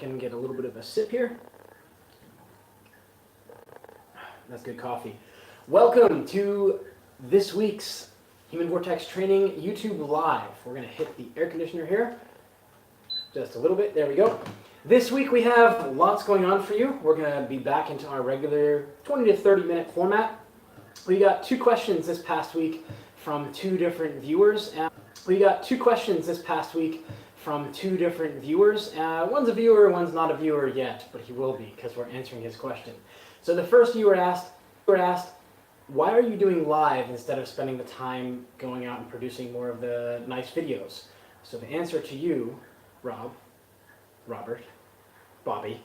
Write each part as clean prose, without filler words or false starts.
can get a little bit of a sip here. That's good coffee. Welcome to this week's Human Vortex Training YouTube Live. We're going to hit the air conditioner here just a little bit. There we go. This week we have lots going on for you. We're going to be back into our regular 20 to 30 minute format. We got two questions this past week from two different viewers. One's a viewer, one's not a viewer yet, but he will be because we're answering his question. So the first viewer asked, why are you doing live instead of spending the time going out and producing more of the nice videos? So the answer to you, Robert, Bobby,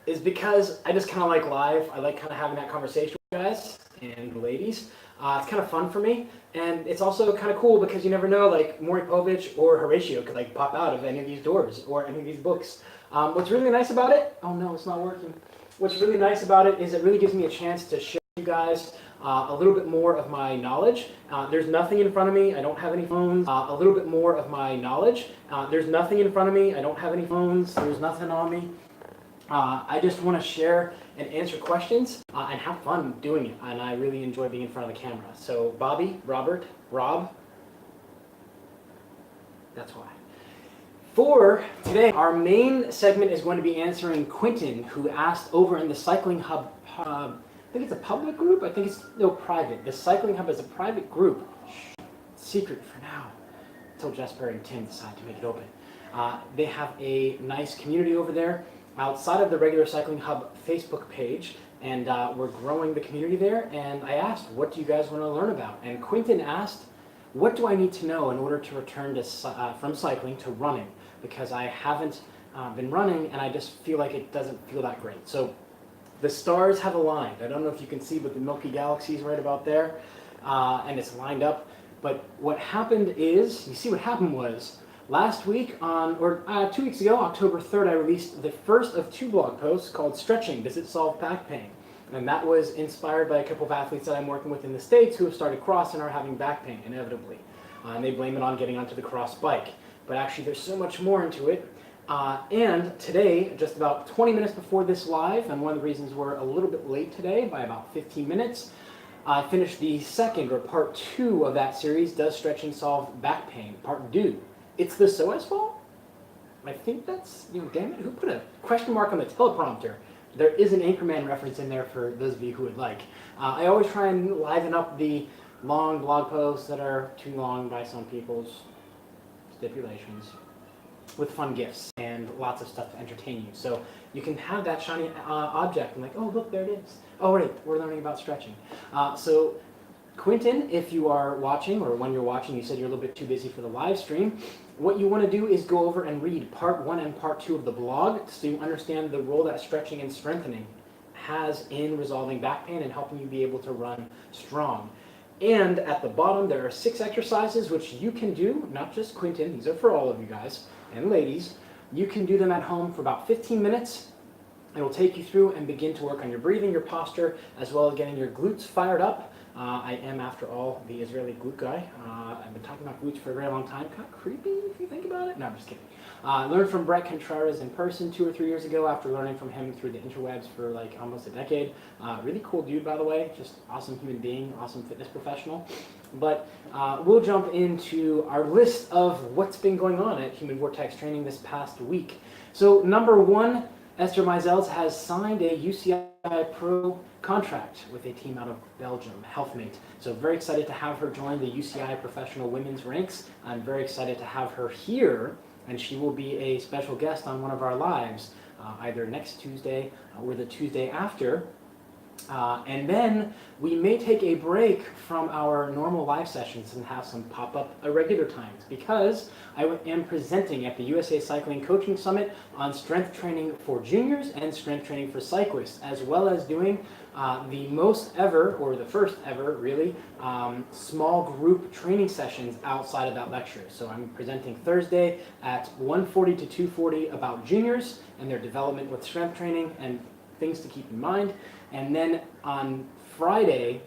is because I just kind of like live. I like kind of having that conversation with you guys and the ladies. It's kind of fun for me, and it's also kind of cool because you never know, like Maury Povich or Horatio could like pop out of any of these doors or any of these books. What's really nice about it, oh no, it's not working. What's really nice about it is it really gives me a chance to share with you guys a little bit more of my knowledge. There's nothing in front of me. I don't have any phones. There's nothing in front of me. I don't have any phones. There's nothing on me. I just want to share and answer questions and have fun doing it. And I really enjoy being in front of the camera. So Bobby, Robert, Rob, that's why. For today, our main segment is going to be answering Quentin, who asked over in the Cycling Hub, I think it's a public group, private. The Cycling Hub is a private group. Shh, secret for now, until Jesper and Tim decide to make it open. They have a nice community over there outside of the regular Cycling Hub Facebook page, and we're growing the community there. And I asked, what do you guys want to learn about? And Quentin asked, what do I need to know in order to return to, from cycling to running? Because I haven't been running, and I just feel like it doesn't feel that great. So the stars have aligned. I don't know if you can see, but the Milky Galaxy is right about there, and it's lined up. But what happened is, you see what happened was, last week, 2 weeks ago, October 3rd, I released the first of two blog posts called Stretching, Does It Solve Back Pain? And that was inspired by a couple of athletes that I'm working with in the States who have started cross and are having back pain, inevitably. And they blame it on getting onto the cross bike. But actually, there's so much more into it. And today, just about 20 minutes before this live, and one of the reasons we're a little bit late today by about 15 minutes, I finished the second, or part 2 of that series, Does Stretching Solve Back Pain? Part 2. It's the psoas fault? I think that's, damn it, who put a question mark on the teleprompter? There is an Anchorman reference in there for those of you who would like. I always try and liven up the long blog posts that are too long by some people's stipulations with fun gifts and lots of stuff to entertain you. So you can have that shiny object and like, oh, look, there it is. Oh, wait, we're learning about stretching. So Quentin, if you are watching, or when you're watching, you said you're a little bit too busy for the live stream, what you want to do is go over and read part 1 and part 2 of the blog so you understand the role that stretching and strengthening has in resolving back pain and helping you be able to run strong. And at the bottom, there are 6 exercises which you can do, not just Quentin, these are for all of you guys and ladies. You can do them at home for about 15 minutes. It will take you through and begin to work on your breathing, your posture, as well as getting your glutes fired up. I am, after all, the Israeli glute guy. I've been talking about glutes for a very long time. Kind of creepy if you think about it. No, I'm just kidding. I learned from Brett Contreras in person 2 or 3 years ago after learning from him through the interwebs for like almost a decade. Really cool dude, by the way. Just awesome human being, awesome fitness professional. But we'll jump into our list of what's been going on at Human Vortex Training this past week. So number 1, Esther Meisels has signed a UCI Pro contract with a team out of Belgium, HealthMate. So very excited to have her join the UCI professional women's ranks. I'm very excited to have her here, and she will be a special guest on one of our lives, either next Tuesday or the Tuesday after. And then we may take a break from our normal live sessions and have some pop-up irregular times because I am presenting at the USA Cycling Coaching Summit on strength training for juniors and strength training for cyclists, as well as doing the most ever, or the first ever really, small group training sessions outside of that lecture. So I'm presenting Thursday at 1:40 to 2:40 about juniors and their development with strength training and things to keep in mind. And then on Friday,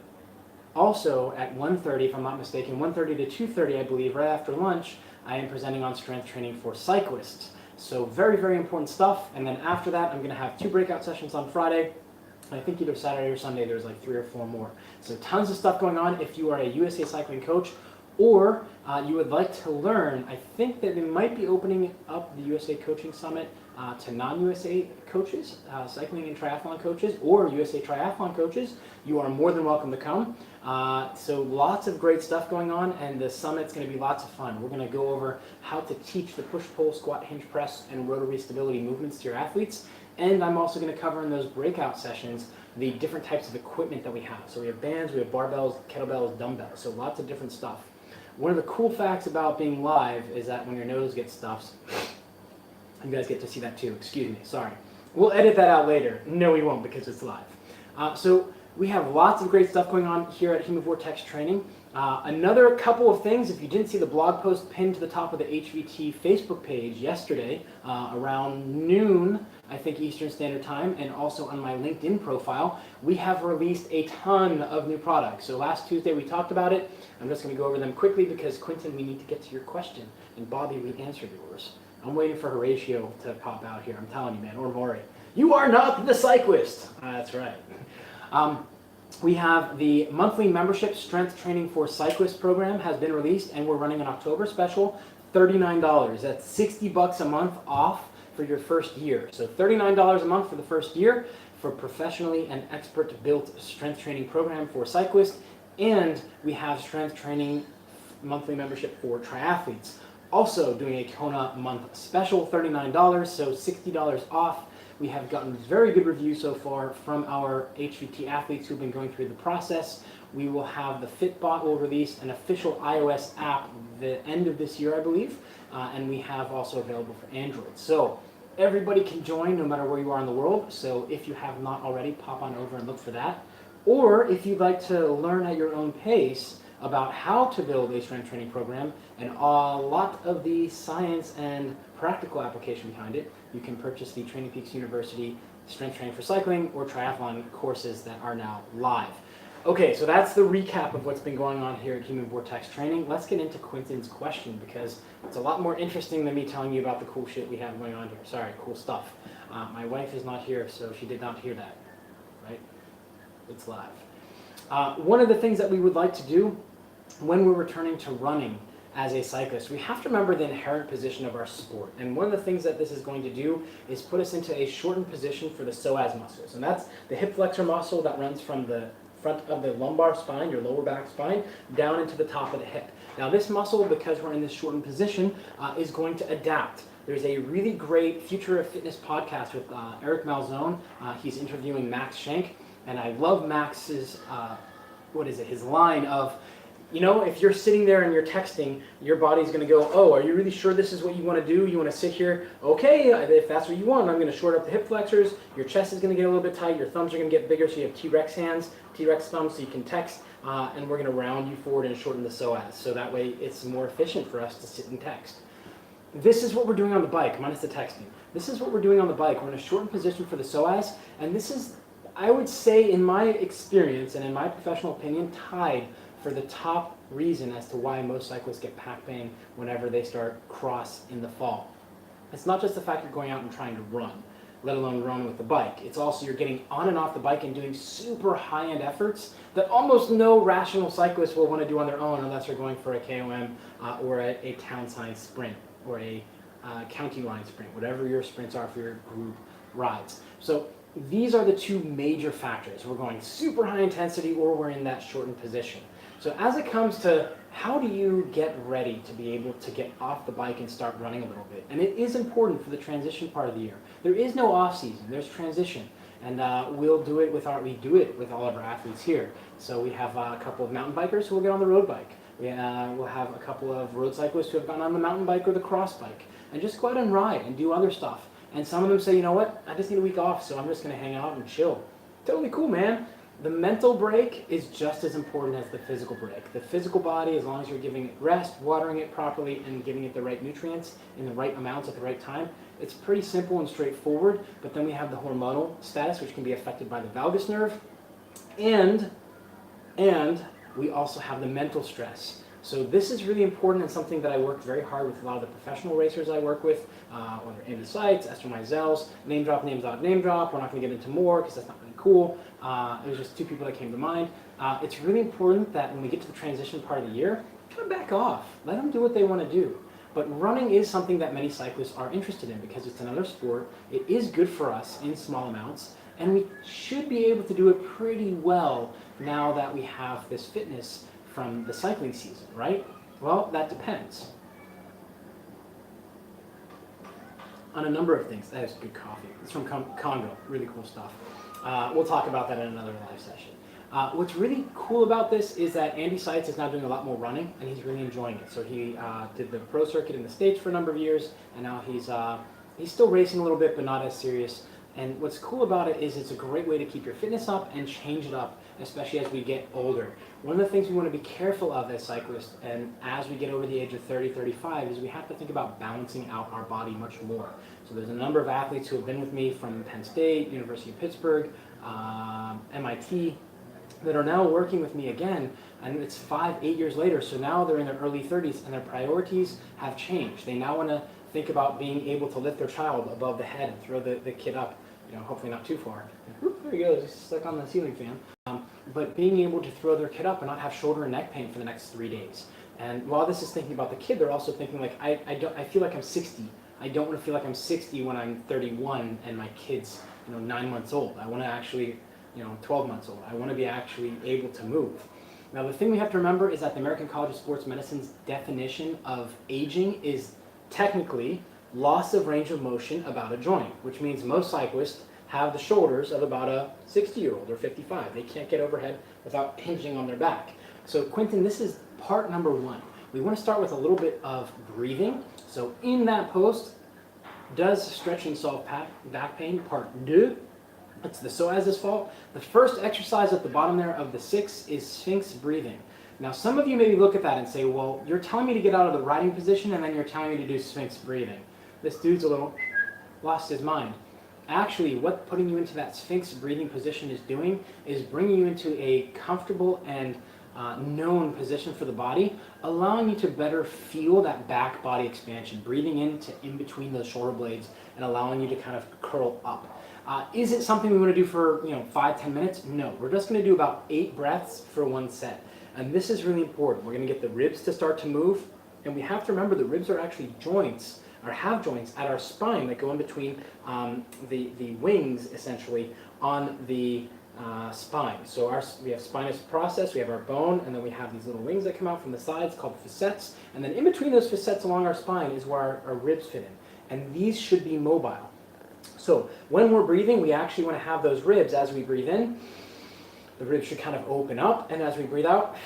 also at 1:30, if I'm not mistaken, 1:30 to 2:30, I believe, right after lunch, I am presenting on strength training for cyclists. So very, very important stuff. And then after that, I'm going to have 2 breakout sessions on Friday. I think either Saturday or Sunday, there's like 3 or 4 more. So tons of stuff going on. If you are a USA Cycling coach, or you would like to learn, I think that they might be opening up the USA Coaching Summit to non-USA coaches, cycling and triathlon coaches, or USA Triathlon coaches. You are more than welcome to come. So lots of great stuff going on, and the summit's going to be lots of fun. We're going to go over how to teach the push-pull, squat, hinge press, and rotary stability movements to your athletes. And I'm also going to cover in those breakout sessions the different types of equipment that we have. So we have bands, we have barbells, kettlebells, dumbbells, so lots of different stuff. One of the cool facts about being live is that when your nose gets stuffed, you guys get to see that too, excuse me, sorry. We'll edit that out later. No, we won't, because it's live. So we have lots of great stuff going on here at Human Vortex Training. Another couple of things, if you didn't see the blog post pinned to the top of the HVT Facebook page yesterday, around noon, I think Eastern Standard Time, and also on my LinkedIn profile, we have released a ton of new products. So last Tuesday we talked about it. I'm just going to go over them quickly because, Quentin, we need to get to your question. And Bobby, we answered yours. I'm waiting for Horatio to pop out here. I'm telling you, man, or Maury. You are not the cyclist. That's right. We have the monthly membership strength training for cyclists program has been released, and we're running an October special, $39. That's $60 a month off for your first year. So $39 a month for the first year for professionally and expert built strength training program for cyclists. And we have strength training monthly membership for triathletes. Also doing a Kona month special, $39, so $60 off. We have gotten very good reviews so far from our HVT athletes who've been going through the process. We will have the Fitbot will release an official iOS app the end of this year, I believe, and we have also available for Android. So everybody can join no matter where you are in the world. So if you have not already, pop on over and look for that. Or if you'd like to learn at your own pace about how to build a strength training program and a lot of the science and practical application behind it, you can purchase the Training Peaks University Strength Training for Cycling or Triathlon courses that are now live. Okay, so that's the recap of what's been going on here at Human Vortex Training. Let's get into Quentin's question because it's a lot more interesting than me telling you about the cool shit we have going on here. Sorry, cool stuff. My wife is not here, so she did not hear that, right? It's live. One of the things that we would like to do when we're returning to running as a cyclist, we have to remember the inherent position of our sport. And one of the things that this is going to do is put us into a shortened position for the psoas muscles. And that's the hip flexor muscle that runs from the front of the lumbar spine, your lower back spine, down into the top of the hip. Now this muscle, because we're in this shortened position, is going to adapt. There's a really great Future of Fitness podcast with Eric Malzone. He's interviewing Max Schenk. And I love Max's, his line of, you know, if you're sitting there and you're texting, your body's going to go, oh, are you really sure this is what you want to do? You want to sit here? Okay, if that's what you want, I'm going to short up the hip flexors. Your chest is going to get a little bit tight. Your thumbs are going to get bigger, so you have T-Rex hands, T-Rex thumbs, so you can text. And we're going to round you forward and shorten the psoas. So that way it's more efficient for us to sit and text. This is what we're doing on the bike, minus the texting. This is what we're doing on the bike. We're in a shortened position for the psoas, and this is, I would say, in my experience and in my professional opinion, tied for the top reason as to why most cyclists get pack pain whenever they start cross in the fall. It's not just the fact you're going out and trying to run, let alone run with the bike. It's also you're getting on and off the bike and doing super high-end efforts that almost no rational cyclist will want to do on their own unless they're going for a KOM or a town sign sprint or a county line sprint, whatever your sprints are for your group rides. So these are the two major factors. We're going super high intensity or we're in that shortened position. So as it comes to how do you get ready to be able to get off the bike and start running a little bit? And it is important for the transition part of the year. There is no off season, there's transition. And we do it with all of our athletes here. So we have a couple of mountain bikers who will get on the road bike. We'll have a couple of road cyclists who have gone on the mountain bike or the cross bike and just go out and ride and do other stuff. And some of them say, you know what, I just need a week off, so I'm just going to hang out and chill. Totally cool, man. The mental break is just as important as the physical break. The physical body, as long as you're giving it rest, watering it properly, and giving it the right nutrients in the right amounts at the right time, it's pretty simple and straightforward. But then we have the hormonal status, which can be affected by the valgus nerve. And we also have the mental stress. So this is really important and something that I work very hard with a lot of the professional racers I work with, whether Andy Seitz, Esther Mizels, name drop, name drop, name drop. We're not going to get into more because that's not really cool. It was just two people that came to mind. It's really important that when we get to the transition part of the year, kind of back off. Let them do what they want to do. But running is something that many cyclists are interested in because it's another sport. It is good for us in small amounts, and we should be able to do it pretty well now that we have this fitness from the cycling season, right? Well, that depends on a number of things. That is good coffee. It's from Congo, really cool stuff. We'll talk about that in another live session. What's really cool about this is that Andy Seitz is now doing a lot more running, and he's really enjoying it. So he did the pro circuit in the States for a number of years, and now he's still racing a little bit, but not as serious. And what's cool about it is it's a great way to keep your fitness up and change it up, especially as we get older. One of the things we want to be careful of as cyclists, and as we get over the age of 30, 35, is we have to think about balancing out our body much more. So there's a number of athletes who have been with me from Penn State, University of Pittsburgh, MIT, that are now working with me again, and it's 5, 8 years later, so now they're in their early 30s and their priorities have changed. They now want to think about being able to lift their child above the head and throw the kid up, hopefully not too far. There he goes, just stuck on the ceiling fan. But being able to throw their kid up and not have shoulder and neck pain for the next 3 days. And while this is thinking about the kid, they're also thinking like, I feel like I'm 60. I don't want to feel like I'm 60 when I'm 31 and my kid's 9 months old. I want to actually 12 months old. I want to be actually able to move. Now, the thing we have to remember is that the American College of Sports Medicine's definition of aging is technically loss of range of motion about a joint, which means most cyclists have the shoulders of about a 60-year-old or 55. They can't get overhead without hinging on their back. So, Quentin, this is part number 1. We want to start with a little bit of breathing. So, in that post, does stretching solve back pain? Part 2. It's the psoas fault. The first exercise at the bottom there of the 6 is Sphinx breathing. Now, some of you maybe look at that and say, well, you're telling me to get out of the riding position and then you're telling me to do Sphinx breathing. This dude's a little lost his mind. Actually, what putting you into that Sphinx breathing position is doing is bringing you into a comfortable and known position for the body, allowing you to better feel that back body expansion, breathing in between those shoulder blades and allowing you to kind of curl up. Is it something we want to do for 5-10 minutes? No, we're just going to do about 8 breaths for 1 set. And this is really important. We're going to get the ribs to start to move, and we have to remember the ribs are actually joints, or have joints at our spine that go in between the wings, essentially, on the spine. So we have spinous process, we have our bone, and then we have these little wings that come out from the sides called facets, and then in between those facets along our spine is where our ribs fit in, and these should be mobile. So when we're breathing, we actually want to have those ribs as we breathe in. The ribs should kind of open up, and as we breathe out,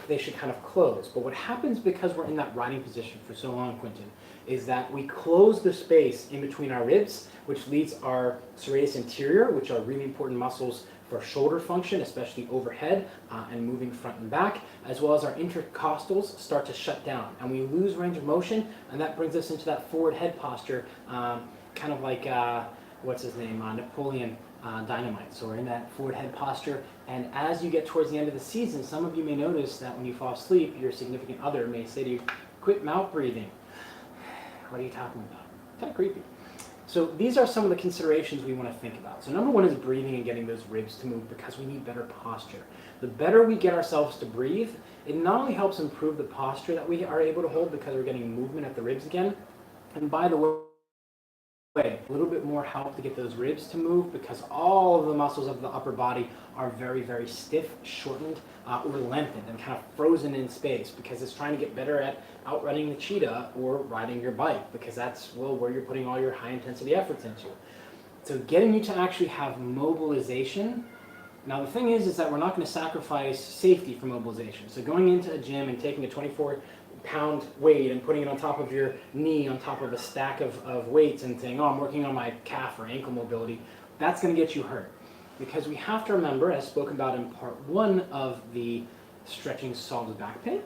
they should kind of close. But what happens because we're in that riding position for so long, Quentin, is that we close the space in between our ribs, which leads our serratus anterior, which are really important muscles for shoulder function, especially overhead and moving front and back, as well as our intercostals start to shut down. And we lose range of motion, and that brings us into that forward head posture, kind of like, what's his name, Napoleon Dynamite. So we're in that forward head posture, and as you get towards the end of the season, some of you may notice that when you fall asleep, your significant other may say to you, quit mouth breathing. What are you talking about? Kind of creepy. So these are some of the considerations we want to think about. So number 1 is breathing and getting those ribs to move because we need better posture. The better we get ourselves to breathe, it not only helps improve the posture that we are able to hold because we're getting movement at the ribs again, and by the way, a little bit more help to get those ribs to move because all of the muscles of the upper body are very, very stiff, shortened, or lengthened and kind of frozen in space because it's trying to get better at outrunning the cheetah or riding your bike because that's where you're putting all your high intensity efforts into. So getting you to actually have mobilization. Now the thing is that we're not going to sacrifice safety for mobilization. So going into a gym and taking a 24-pound weight and putting it on top of your knee on top of a stack of weights and saying, oh, I'm working on my calf or ankle mobility, that's going to get you hurt. Because we have to remember, as spoken about in part 1 of the stretching solves back pain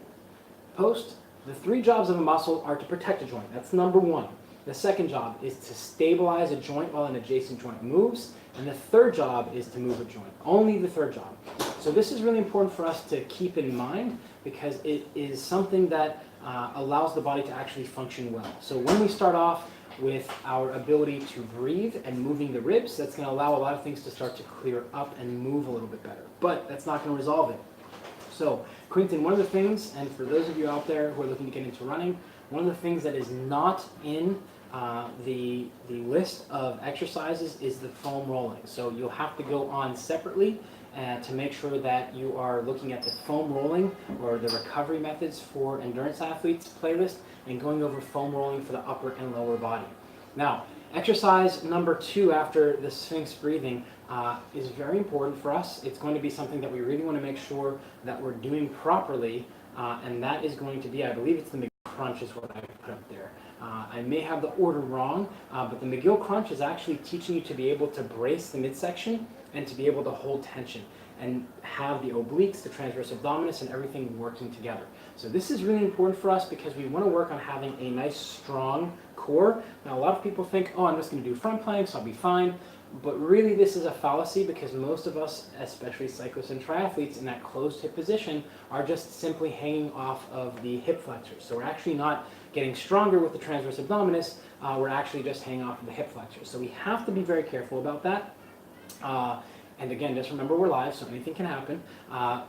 post, the 3 jobs of a muscle are to protect a joint. That's number 1. The second job is to stabilize a joint while an adjacent joint moves. And the third job is to move a joint. Only the third job. So this is really important for us to keep in mind because it is something that allows the body to actually function well. So when we start off with our ability to breathe and moving the ribs, that's going to allow a lot of things to start to clear up and move a little bit better. But that's not going to resolve it. So, Quentin, one of the things, and for those of you out there who are looking to get into running, one of the things that is not in the list of exercises is the foam rolling. So you'll have to go on separately to make sure that you are looking at the foam rolling or the recovery methods for endurance athletes playlist and going over foam rolling for the upper and lower body. Now, exercise number 2 after the Sphinx breathing is very important for us. It's going to be something that we really want to make sure that we're doing properly, and that is going to be, I believe it's the McGill crunch is what I put up there. I may have the order wrong, but the McGill crunch is actually teaching you to be able to brace the midsection and to be able to hold tension and have the obliques, the transverse abdominis, and everything working together. So this is really important for us because we want to work on having a nice strong core. Now a lot of people think, oh, I'm just going to do front planks, I'll be fine. But really this is a fallacy because most of us, especially cyclists and triathletes, in that closed hip position are just simply hanging off of the hip flexors. So we're actually not getting stronger with the transverse abdominis, we're actually just hanging off of the hip flexors. So we have to be very careful about that. And again, just remember we're live, so anything can happen.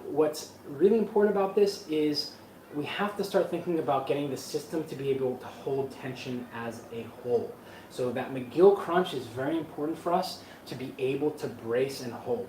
What's really important about this is we have to start thinking about getting the system to be able to hold tension as a whole. So that McGill crunch is very important for us to be able to brace and hold.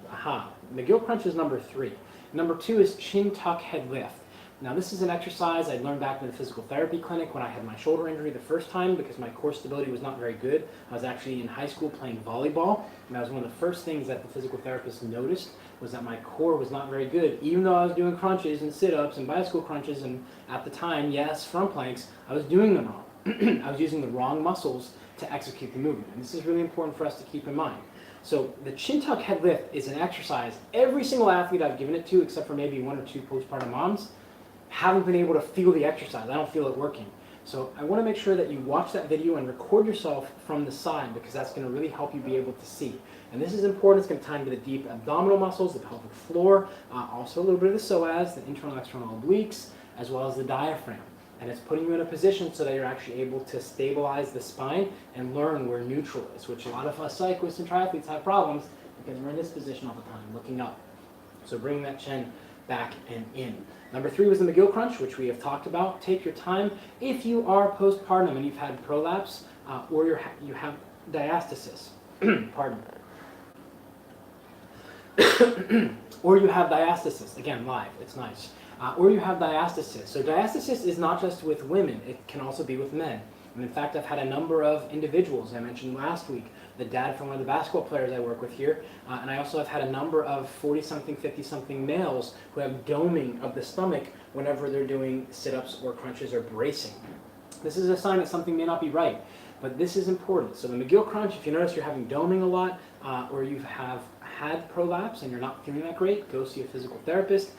McGill crunch is number 3. Number 2 is chin tuck head lift. Now this is an exercise I learned back in the physical therapy clinic when I had my shoulder injury the first time because my core stability was not very good. I was actually in high school playing volleyball, and that was one of the first things that the physical therapist noticed was that my core was not very good. Even though I was doing crunches and sit-ups and bicycle crunches and at the time, yes, front planks, I was doing them wrong. I was using the wrong muscles to execute the movement, and this is really important for us to keep in mind. So the chin tuck head lift is an exercise every single athlete I've given it to, except for maybe 1 or 2 postpartum moms, haven't been able to feel the exercise. I don't feel it working. So I want to make sure that you watch that video and record yourself from the side because that's going to really help you be able to see. And this is important. It's going to tie into the deep abdominal muscles, the pelvic floor, also a little bit of the psoas, the internal external obliques, as well as the diaphragm. And it's putting you in a position so that you're actually able to stabilize the spine and learn where neutral is, which a lot of us cyclists and triathletes have problems because we're in this position all the time, looking up. So bring that chin back and in. Number 3 was the McGill crunch, which we have talked about. Take your time. If you are postpartum and you've had prolapse or you have diastasis, pardon, or you have diastasis, again, live, it's nice, or you have diastasis. So diastasis is not just with women, it can also be with men. And in fact, I've had a number of individuals, I mentioned last week, the dad from one of the basketball players I work with here, and I also have had a number of 40-something, 50-something males who have doming of the stomach whenever they're doing sit-ups or crunches or bracing. This is a sign that something may not be right, but this is important. So the McGill crunch, if you notice you're having doming a lot, or you have had prolapse and you're not feeling that great, go see a physical therapist.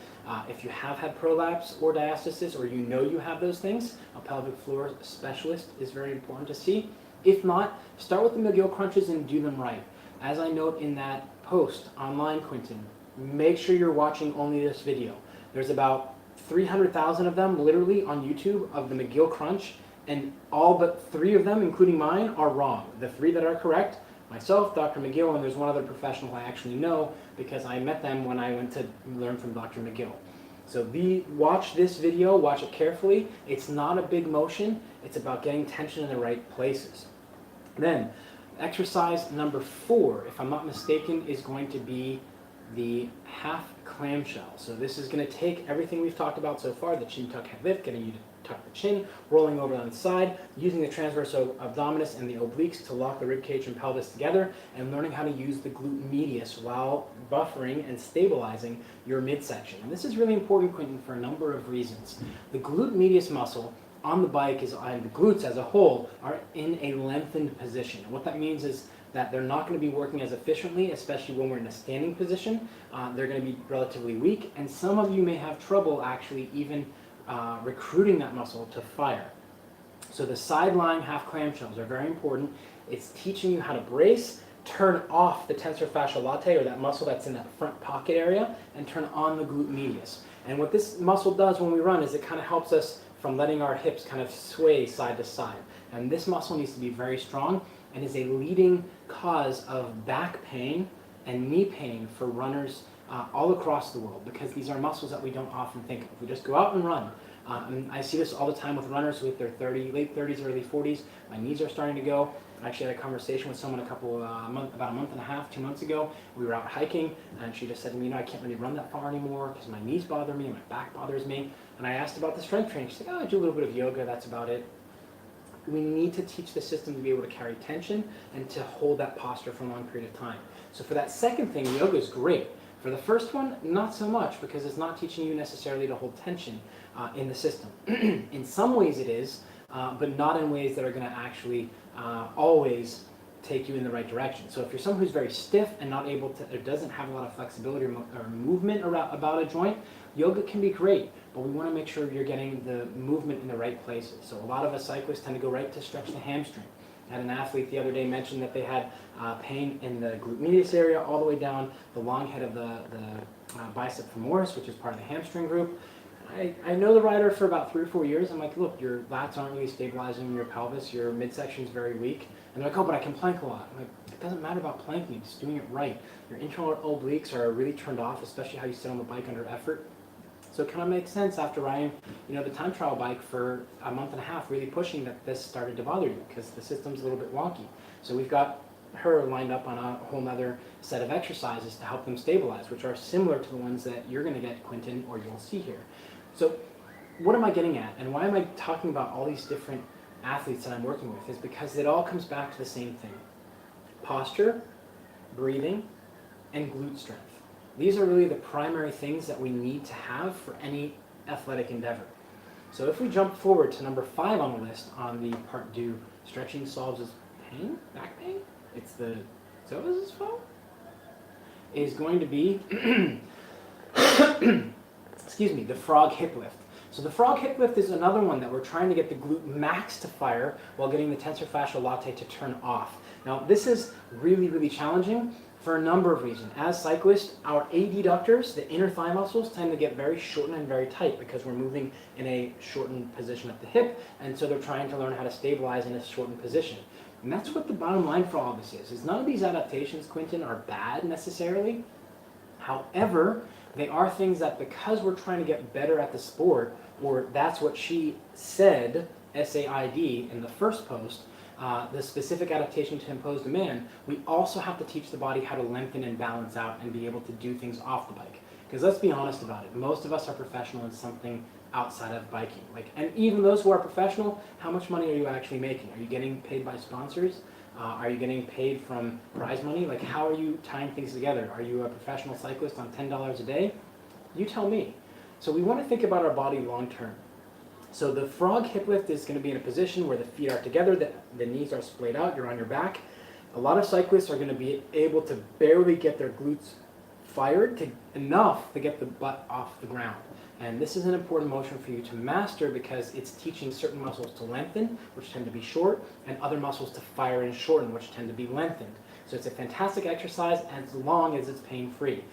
If you have had prolapse or diastasis, or you know you have those things, a pelvic floor specialist is very important to see. If not, start with the McGill crunches and do them right. As I note in that post online, Quentin, make sure you're watching only this video. There's about 300,000 of them literally on YouTube of the McGill crunch, and all but 3 of them, including mine, are wrong. The 3 that are correct, myself, Dr. McGill, and there's one other professional I actually know because I met them when I went to learn from Dr. McGill. So watch this video, watch it carefully. It's not a big motion. It's about getting tension in the right places. Then, exercise number 4, if I'm not mistaken, is going to be the half clamshell. So this is going to take everything we've talked about so far, the chin tuck head lift, getting you to tuck the chin, rolling over on the side, using the transverse abdominis and the obliques to lock the ribcage and pelvis together, and learning how to use the glute medius while buffering and stabilizing your midsection. And this is really important, Quentin, for a number of reasons. The glute medius muscle on the bike and the glutes as a whole are in a lengthened position. And what that means is that they're not going to be working as efficiently, especially when we're in a standing position. They're going to be relatively weak, and some of you may have trouble actually even recruiting that muscle to fire. So the side lying half clamshells are very important. It's teaching you how to brace, turn off the tensor fasciae latae, or that muscle that's in that front pocket area, and turn on the glute medius. And what this muscle does when we run is it kind of helps us from letting our hips kind of sway side to side. And this muscle needs to be very strong and is a leading cause of back pain and knee pain for runners all across the world, because these are muscles that we don't often think of. We just go out and run. And I see this all the time with runners with their late 30s, early 40s. My knees are starting to go. I actually had a conversation with someone about a month and a half, 2 months ago. We were out hiking, and she just said to me, I can't really run that far anymore because my knees bother me and my back bothers me. And I asked about the strength training. She's like, I do a little bit of yoga, that's about it. We need to teach the system to be able to carry tension and to hold that posture for a long period of time. So for that second thing, yoga is great. For the first one, not so much, because it's not teaching you necessarily to hold tension in the system. In some ways it is, but not in ways that are going to actually always take you in the right direction. So if you're someone who's very stiff and not able to, or doesn't have a lot of flexibility or movement about a joint, yoga can be great, but we want to make sure you're getting the movement in the right places. So a lot of us cyclists tend to go right to stretch the hamstring. I had an athlete the other day mention that they had pain in the glute medius area all the way down the long head of the bicep femoris, which is part of the hamstring group. I know the rider for about 3 or 4 years. I'm like, look, your lats aren't really stabilizing your pelvis, your midsection is very weak. And they're like, oh, but I can plank a lot. I'm like, it doesn't matter about planking, it's just doing it right. Your internal obliques are really turned off, especially how you sit on the bike under effort. So it kind of makes sense after riding, the time trial bike for a month and a half, really pushing, that this started to bother you because the system's a little bit wonky. So we've got her lined up on a whole nother set of exercises to help them stabilize, which are similar to the ones that you're going to get, Quentin, or you'll see here. So what am I getting at, and why am I talking about all these different athletes that I'm working with, is because it all comes back to the same thing: posture, breathing, and glute strength. These are really the primary things that we need to have for any athletic endeavor. So if we jump forward to number 5 on the list on the part do, stretching solves pain, back pain, it's the psoas fault, is going to be excuse me, the frog hip lift. So the frog hip lift is another one that we're trying to get the glute max to fire while getting the tensor fasciae latae to turn off. Now this is really, really challenging for a number of reasons. As cyclists, our adductors, the inner thigh muscles, tend to get very shortened and very tight because we're moving in a shortened position at the hip, and so they're trying to learn how to stabilize in a shortened position. And that's what the bottom line for all of this is none of these adaptations, Quentin, are bad necessarily. However, they are things that, because we're trying to get better at the sport, or that's what she said, SAID, in the first post, the specific adaptation to impose demand, we also have to teach the body how to lengthen and balance out and be able to do things off the bike. Because let's be honest about it, most of us are professional in something outside of biking. And even those who are professional, how much money are you actually making? Are you getting paid by sponsors? Are you getting paid from prize money? How are you tying things together? Are you a professional cyclist on $10 a day? You tell me. So we want to think about our body long term. So the frog hip lift is going to be in a position where the feet are together, the knees are splayed out, you're on your back. A lot of cyclists are going to be able to barely get their glutes fired enough to get the butt off the ground. And this is an important motion for you to master because it's teaching certain muscles to lengthen, which tend to be short, and other muscles to fire and shorten, which tend to be lengthened. So it's a fantastic exercise as long as it's pain-free.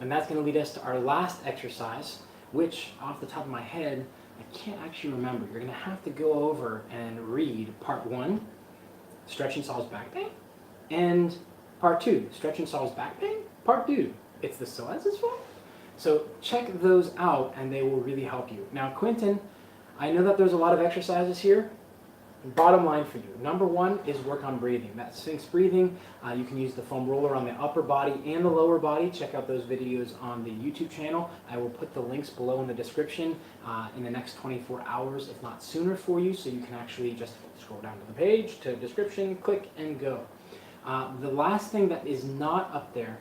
And that's going to lead us to our last exercise, which off the top of my head, I can't actually remember. You're going to have to go over and read part 1, stretching solves back pain, and part 2, stretching solves back pain, part 2, it's the psoas fault. So check those out and they will really help you. Now Quentin, I know that there's a lot of exercises here. Bottom line for you, number 1 is work on breathing. That's Sphinx breathing. You can use the foam roller on the upper body and the lower body. Check out those videos on the YouTube channel. I will put the links below in the description in the next 24 hours, if not sooner for you, so you can actually just scroll down to the page, to description, click and go. The last thing that is not up there,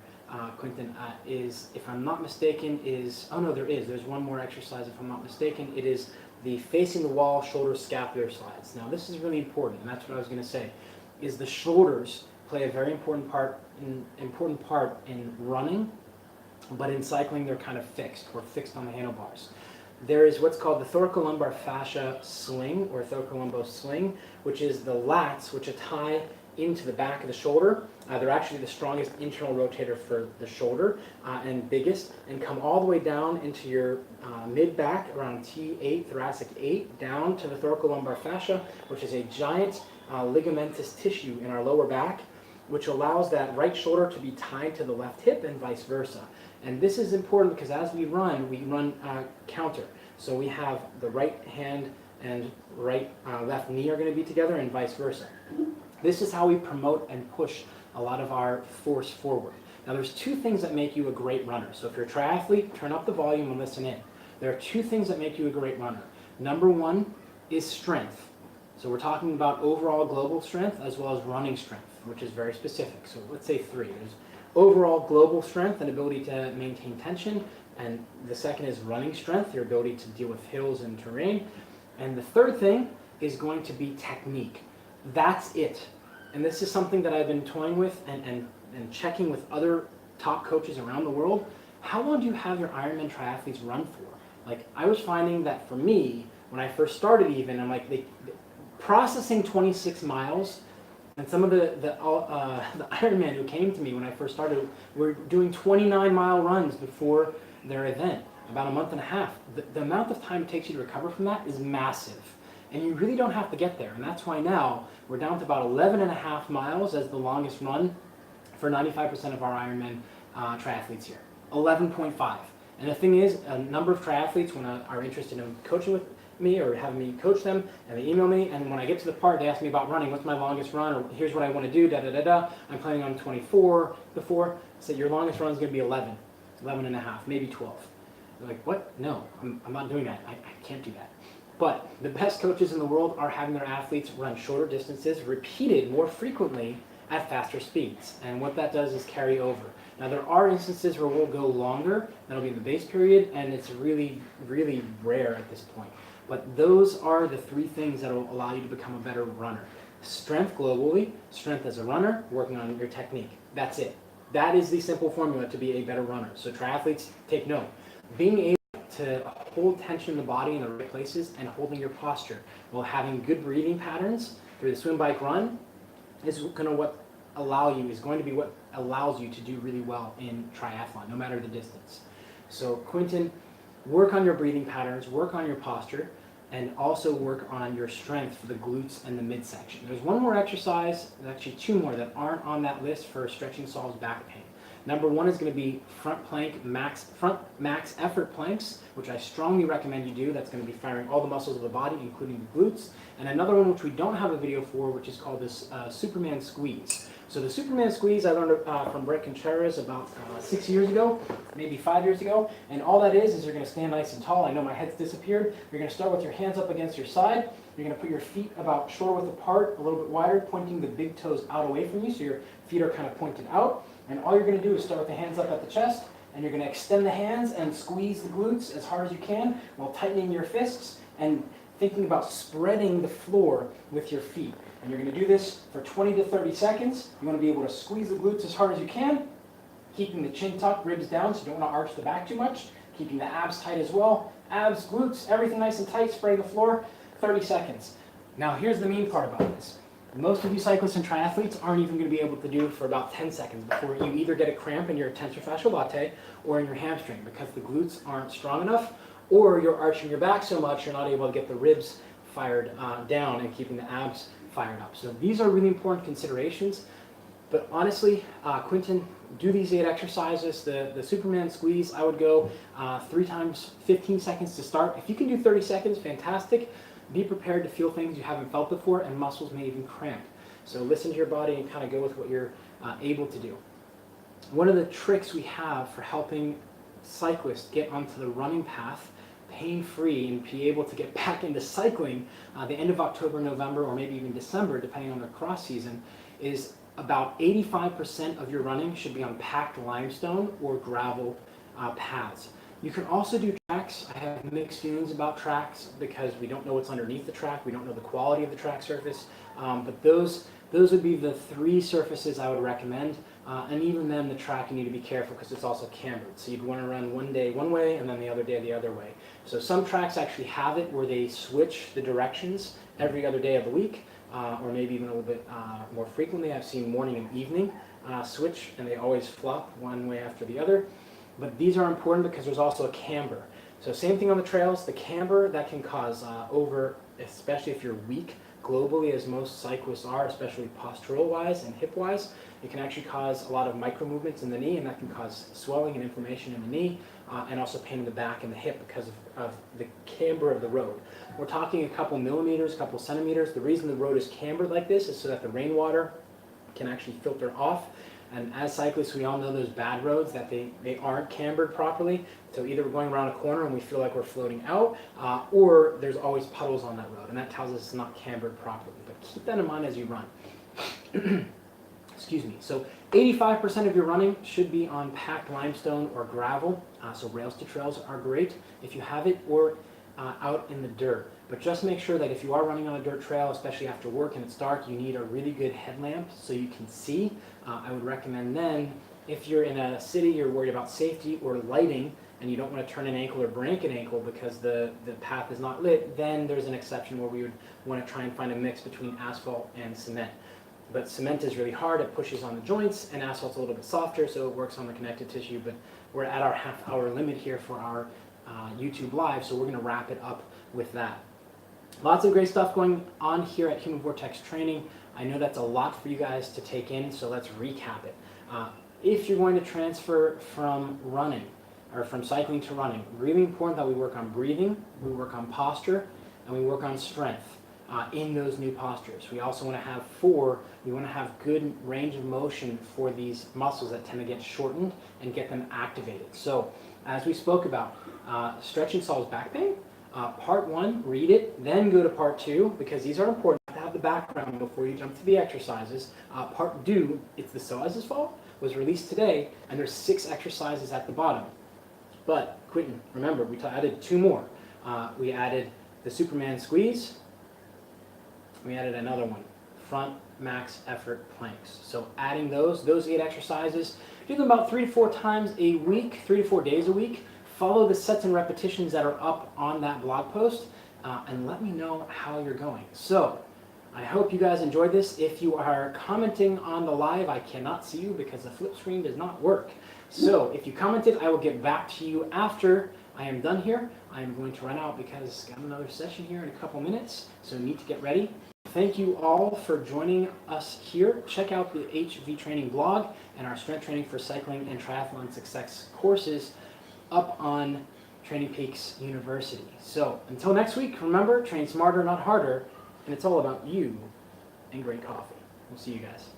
Quentin, is, if I'm not mistaken, there's one more exercise if I'm not mistaken. It is the facing the wall shoulder scapular slides. Now this is really important, and that's what I was going to say, is the shoulders play a very important part in running, but in cycling they're kind of fixed. We're fixed on the handlebars. There is what's called the thoracolumbar fascia sling, or thoracolumbo sling, which is the lats which tie into the back of the shoulder. They're actually the strongest internal rotator for the shoulder and biggest, and come all the way down into your mid-back around T8, thoracic 8, down to the thoracolumbar fascia, which is a giant ligamentous tissue in our lower back, which allows that right shoulder to be tied to the left hip and vice versa. And this is important because as we run counter. So we have the right hand and left knee are going to be together and vice versa. This is how we promote and push a lot of our force forward. Now there's two things that make you a great runner. So if you're a triathlete, turn up the volume and listen in. There are two things that make you a great runner. Number one is strength. So we're talking about overall global strength as well as running strength, which is very specific. So let's say three. There's overall global strength and ability to maintain tension. And the second is running strength, your ability to deal with hills and terrain. And the third thing is going to be technique. That's it. And this is something that I've been toying with and checking with other top coaches around the world. How long do you have your Ironman triathletes run for? Like, I was finding that for me, when I first started even, I'm like, processing 26 miles, and some of the Ironman who came to me when I first started were doing 29-mile runs before their event, about a month and a half. The amount of time it takes you to recover from that is massive. And you really don't have to get there. And that's why now we're down to about 11.5 miles as the longest run for 95% of our Ironman triathletes here. 11.5. And the thing is, a number of triathletes, when are interested in coaching with me or having me coach them, and they email me, and when I get to the part, they ask me about running, what's my longest run, or here's what I want to do, da-da-da-da. I'm planning on 24 before. So your longest run is going to be 11, 11.5, maybe 12. They're like, what? No, I'm not doing that. I can't do that. But the best coaches in the world are having their athletes run shorter distances, repeated more frequently at faster speeds. And what that does is carry over. Now there are instances where we'll go longer, that'll be in the base period, and it's really, really rare at this point. But those are the three things that will allow you to become a better runner. Strength globally, strength as a runner, working on your technique. That's it. That is the simple formula to be a better runner. So triathletes, take note. Being able to hold tension in the body in the right places and holding your posture while having good breathing patterns through the swim, bike, run is going to be what allows you to do really well in triathlon, no matter the distance. So Quentin, work on your breathing patterns, work on your posture, and also work on your strength for the glutes and the midsection. There's one more exercise, actually two more that aren't on that list for stretching solves back pain. Number one is going to be front max effort planks, which I strongly recommend you do. That's going to be firing all the muscles of the body, including the glutes. And another one which we don't have a video for, which is called this Superman squeeze. So the Superman squeeze I learned from Brett Contreras about 6 years ago, maybe 5 years ago. And all that is you're going to stand nice and tall. I know my head's disappeared. You're going to start with your hands up against your side. You're going to put your feet about shoulder width apart, a little bit wider, pointing the big toes out away from you, so your feet are kind of pointed out. And all you're going to do is start with the hands up at the chest, and you're going to extend the hands and squeeze the glutes as hard as you can while tightening your fists and thinking about spreading the floor with your feet. And you're going to do this for 20 to 30 seconds. You want to be able to squeeze the glutes as hard as you can, keeping the chin tucked, ribs down, so you don't want to arch the back too much, keeping the abs tight as well. Abs, glutes, everything nice and tight, spreading the floor, 30 seconds. Now here's the mean part about this. Most of you cyclists and triathletes aren't even going to be able to do it for about 10 seconds before you either get a cramp in your tensor fascial latae or in your hamstring because the glutes aren't strong enough, or you're arching your back so much you're not able to get the ribs fired down and keeping the abs fired up. So these are really important considerations. But honestly, Quentin, do these 8 exercises. The Superman squeeze, I would go 3 times 15 seconds to start. If you can do 30 seconds, fantastic. Be prepared to feel things you haven't felt before, and muscles may even cramp. So listen to your body and kind of go with what you're able to do. One of the tricks we have for helping cyclists get onto the running path pain-free and be able to get back into cycling the end of October, November, or maybe even December, depending on their cross season, is about 85% of your running should be on packed limestone or gravel paths. You can also do tracks. I have mixed feelings about tracks because we don't know what's underneath the track. We don't know the quality of the track surface. But those would be the 3 surfaces I would recommend. And even then, the track, you need to be careful because it's also cambered. So you'd want to run one day one way and then the other day the other way. So some tracks actually have it where they switch the directions every other day of the week. or maybe even a little bit more frequently. I've seen morning and evening switch, and they always flop one way after the other. But these are important because there's also a camber. So same thing on the trails, the camber that can cause especially if you're weak globally, as most cyclists are, especially postural-wise and hip-wise, it can actually cause a lot of micro movements in the knee, and that can cause swelling and inflammation in the knee, and also pain in the back and the hip because of the camber of the road. We're talking a couple millimeters, a couple centimeters. The reason the road is cambered like this is so that the rainwater can actually filter off. And as cyclists, we all know those bad roads that they aren't cambered properly. So either we're going around a corner and we feel like we're floating out, or there's always puddles on that road, and that tells us it's not cambered properly. But keep that in mind as you run. Excuse me. So 85% of your running should be on packed limestone or gravel. So rails to trails are great if you have it, or out in the dirt. But just make sure that if you are running on a dirt trail, especially after work and it's dark, you need a really good headlamp so you can see. I would recommend then, if you're in a city, you're worried about safety or lighting, and you don't want to turn an ankle or break an ankle because the path is not lit, then there's an exception where we would want to try and find a mix between asphalt and cement. But cement is really hard, it pushes on the joints, and asphalt's a little bit softer, so it works on the connective tissue. But we're at our half-hour limit here for our YouTube Live, so we're going to wrap it up with that. Lots of great stuff going on here at Human Vortex Training. I know that's a lot for you guys to take in, so let's recap it. If you're going to transfer from running, or from cycling to running, really important that we work on breathing, we work on posture, and we work on strength in those new postures. We also want to have we want to have good range of motion for these muscles that tend to get shortened and get them activated. So, as we spoke about, stretching solves back pain. Part 1, read it, then go to part 2, because these are important to have the background before you jump to the exercises. Part 2, it's the psoas's fault, was released today, and there's 6 exercises at the bottom. But, Quentin, remember, we added 2 more. We added the Superman squeeze. We added another one, front max effort planks. So adding those 8 exercises, do them about 3 to 4 times a week, 3 to 4 days a week. Follow the sets and repetitions that are up on that blog post, and let me know how you're going. So, I hope you guys enjoyed this. If you are commenting on the live, I cannot see you because the flip screen does not work. So, if you commented, I will get back to you after I am done here. I am going to run out because I've got another session here in a couple minutes, so need to get ready. Thank you all for joining us here. Check out the HVTraining blog and our strength training for cycling and triathlon success courses up on Training Peaks University. So until next week, remember, train smarter, not harder, and it's all about you and great coffee. We'll see you guys.